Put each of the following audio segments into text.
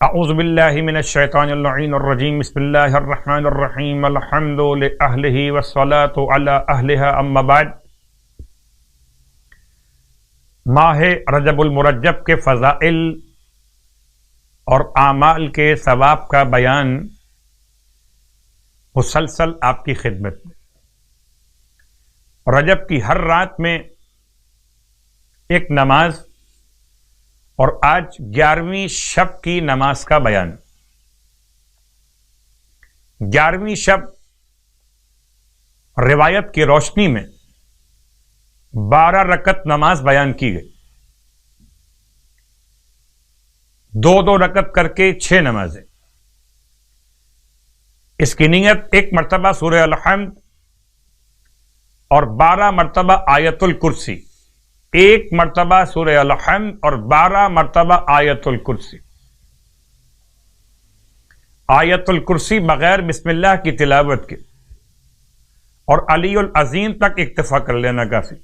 اعوذ باللہ من الشیطان اللعین الرجیم بسم اللہ الرحمن الرحیم الحمد لأہلہ والصلاة علی اہلہا اما بعد۔ ماہ رجب المرجب کے فضائل اور اعمال کے ثواب کا بیان مسلسل آپ کی خدمت میں۔ رجب کی ہر رات میں ایک نماز اور آج 11ویں شب کی نماز کا بیان۔ 11ویں شب روایت کی روشنی میں 12 رکعت نماز بیان کی گئی، 2 رکعت کر کے 6 نمازیں۔ اس کی نیت 1 مرتبہ سورہ الحمد اور 12 مرتبہ آیت الکرسی، 1 مرتبہ سورہ الحمد اور 12 مرتبہ آیت الکرسی۔ آیت الکرسی بغیر بسم اللہ کی تلاوت کے اور علی العظیم تک اکتفا کر لینا کافی۔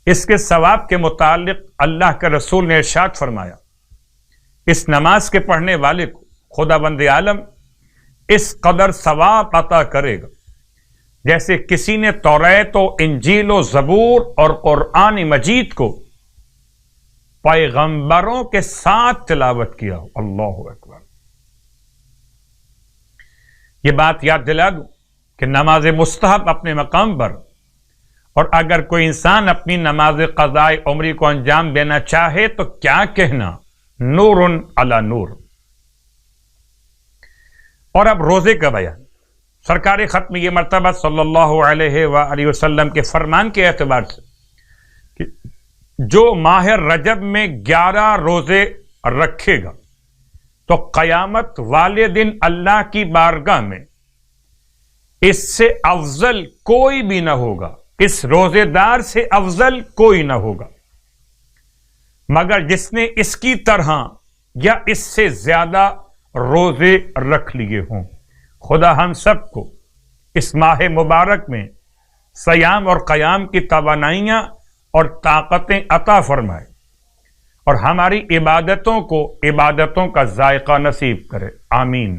اس کے ثواب کے متعلق اللہ کے رسول نے ارشاد فرمایا، اس نماز کے پڑھنے والے کو خداوند عالم اس قدر ثواب عطا کرے گا جیسے کسی نے توریت و انجیل و زبور اور قرآن مجید کو پیغمبروں کے ساتھ تلاوت کیا ہو۔ اللہ اکبر۔ یہ بات یاد دلا دوں کہ نماز مستحب اپنے مقام پر، اور اگر کوئی انسان اپنی نماز قضاء عمری کو انجام دینا چاہے تو کیا کہنا، نور علی نور۔ اور اب روزے کا بیان۔ سرکار ختم یہ مرتبہ صلی اللہ علیہ وآلہ وسلم کے فرمان کے اعتبار سے کہ جو ماہ رجب میں 11 روزے رکھے گا تو قیامت والے دن اللہ کی بارگاہ میں اس سے افضل کوئی بھی نہ ہوگا، اس روزے دار سے افضل کوئی نہ ہوگا مگر جس نے اس کی طرح یا اس سے زیادہ روزے رکھ لیے ہوں۔ خدا ہم سب کو اس ماہ مبارک میں صیام اور قیام کی توانائیاں اور طاقتیں عطا فرمائے اور ہماری عبادتوں کو عبادتوں کا ذائقہ نصیب کرے، آمین۔